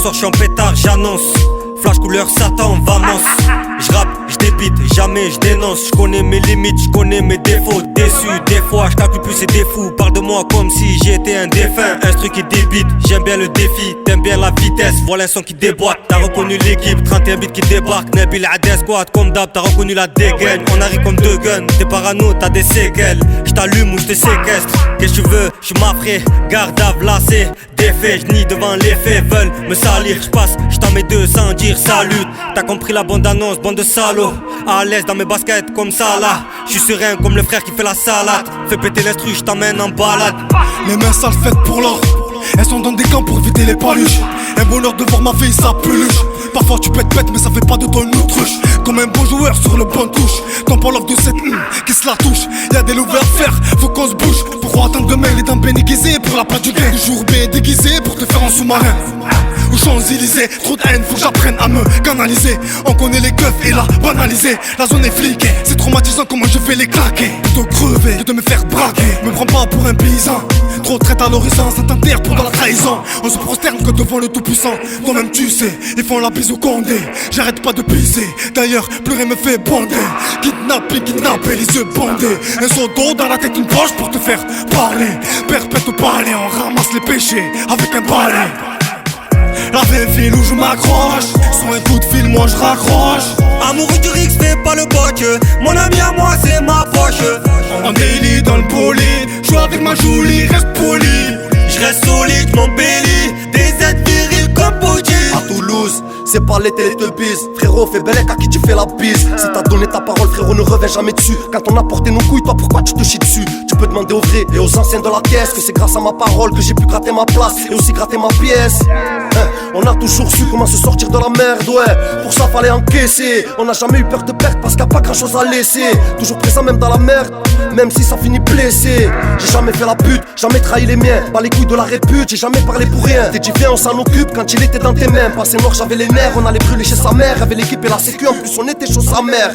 soir je suis en pétard, j'annonce. Flash couleur Satan, vamos. J'rappe, j'débite, jamais j'dénonce. J'connais mes limites, j'connais mes défauts. Déçu, des fois j'calcule plus c'est des fous. Parle de moi comme si j'étais un défunt. Un truc qui débite, j'aime bien le défi. T'aimes bien la vitesse, voilà un son qui déboîte. T'as reconnu l'équipe, 31 bits qui débarque. Nabil Adès squad comme d'hab, t'as reconnu la dégaine. On arrive comme deux guns, t'es parano, t'as des séquelles. J't'allume ou j'te séquestre. Qu'est-ce que tu veux, j'suis mafré, garde à vlacer. Défait, j'nie devant les faits, veulent me salir. J'passe, j't'en mets deux sans dire salut. T'as compris la bande annonce, bande de salauds. À l'aise dans mes baskets comme ça là. J'suis serein comme le frère qui fait la salade. Fais péter l'instru, j't'emmène en balade. Les mains sales faites pour l'or. Elles sont dans des camps pour vider les paluches. Un bonheur de voir ma fille sa peluche. Parfois tu pètes mais ça fait pas de toi une autruche. Comme un bon joueur sur le bon touche. Quand on l'offre de cette qui se la touche. Y'a des loups à faire, faut qu'on se bouge. Pourquoi attendre demain les dents bien aiguisées pour la pâte du gain. Toujours bien déguisé pour te faire un sous-marin. Aux Champs-Élysées, trop de haine, faut que j'apprenne à me canaliser. On connaît les keufs et la banaliser. La zone est fliquée, c'est traumatisant comment je vais les claquer. Plutôt crever que de me faire braquer. Me prends pas pour un paysan. Trop de traite à l'horizon, ça t'enterre pour dans la trahison. On se prosterne que devant le tout-puissant. Toi-même tu sais, ils font la bise au Condé. J'arrête pas de pisser, d'ailleurs plus rien me fait bander. Kidnapper, les yeux bandés. Un seau d'eau dans la tête, une poche pour te faire parler. Perpète au palais, on ramasse les péchés avec un balai. La vraie ville où je m'accroche. Sur un coup de fil, moi je raccroche. Amoureux du Rix, fais pas le boc. Mon ami à moi, c'est ma poche. En daily dans le bolide. Joue avec ma Julie, reste poli. J'reste solide, m'embellis. Des aides viriles comme Bougie. À Toulouse, c'est pas les Teletubbies. Frérot, fais belle à qui tu fais la bise. Si t'as donné ta parole, frérot, ne reviens jamais dessus. Quand on a porté nos couilles, toi pourquoi tu te chies dessus? Tu peux demander aux vrais et aux anciens de la caisse que c'est grâce à ma parole que j'ai pu gratter ma place et aussi gratter ma pièce. On a toujours su comment se sortir de la merde, ouais. Pour ça fallait encaisser. On n'a jamais eu peur de perdre parce qu'il n'y a pas grand chose à laisser. Toujours présent même dans la merde, même si ça finit blessé. J'ai jamais fait la pute, jamais trahi les miens. Pas les couilles de la répute, j'ai jamais parlé pour rien. T'es dit viens on s'en occupe quand il était dans tes mains. Passé noir j'avais les nerfs, on allait brûler chez sa mère. Avait l'équipe et la sécu, en plus on était chaud sa mère.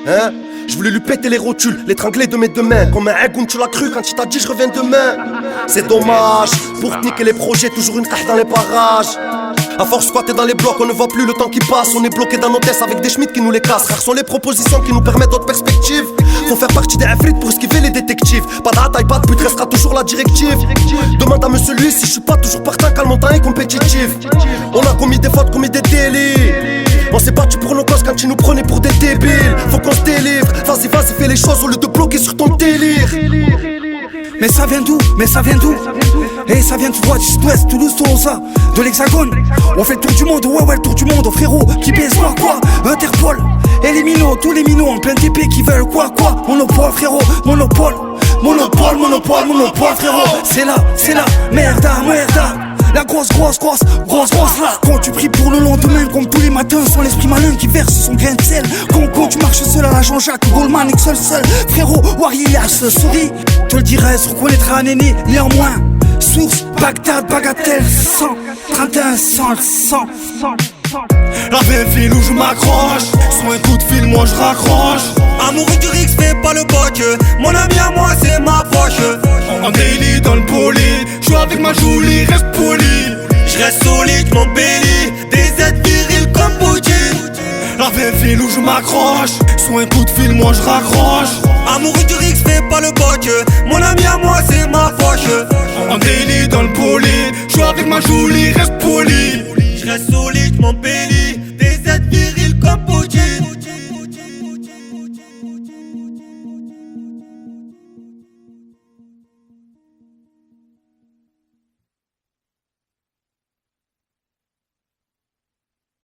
Hein? Je voulais lui péter les rotules, l'étrangler de mes deux mains. Comme un Agoun, tu l'as cru quand il t'a dit je reviens demain. C'est dommage, pour te niquer les projets, toujours une cache dans les parages. À force squatter dans les blocs, on ne voit plus le temps qui passe. On est bloqué dans nos tests avec des schmitts qui nous les cassent. Rares sont les propositions qui nous permettent d'autres perspectives. Faut faire partie des afrites pour esquiver les détectives. Pas d'attaque, pas de pute, restera toujours la directive. Demande à monsieur lui si je suis pas toujours partant quand le montant est compétitif. On a commis des fautes, commis des délits. On s'est battu pour nos causes quand ils nous prenaient pour des débiles. Faut qu'on se délivre, vas-y, fais les choses au lieu de bloquer sur ton délire. Mais ça vient d'où? Mais ça vient d'où? Et ça vient, tu vois, du sud-ouest, Toulouse, Tolosa, de l'Hexagone. On fait le tour du monde, ouais, le tour du monde, oh frérot. Qui baise quoi? Interpol. Et les minots, tous les minots en plein TP qui veulent quoi? Monopole, frérot, monopole. Monopole, frérot. C'est la merda. La grosse là. Quand tu pries pour le lendemain, comme tous les matins, sans l'esprit malin qui verse son grain de sel. Quand tu marches seul à la Jean-Jacques Goldman, Excel seul. Frérot, Warriors, souris. Te le dirais, se reconnaîtra un aîné, néanmoins. Source, Bagdad, bagatelle, 100, 31, 100. La vraie ville où je m'accroche. Sur un coup de fil, moi je raccroche. Amoureux du Rix, fais pas le boc. Mon ami à moi, c'est ma poche. En daily dans le bolide. Joue avec ma Julie, reste poli. J'reste solide, m'embellis. Des aides viriles comme Bougie. La vraie ville où je m'accroche. Sur un coup de fil, moi je raccroche. Amoureux du Rix, fais pas le boc. Mon ami à moi, c'est ma poche. En daily dans le bolide. Joue avec ma Julie, reste poli.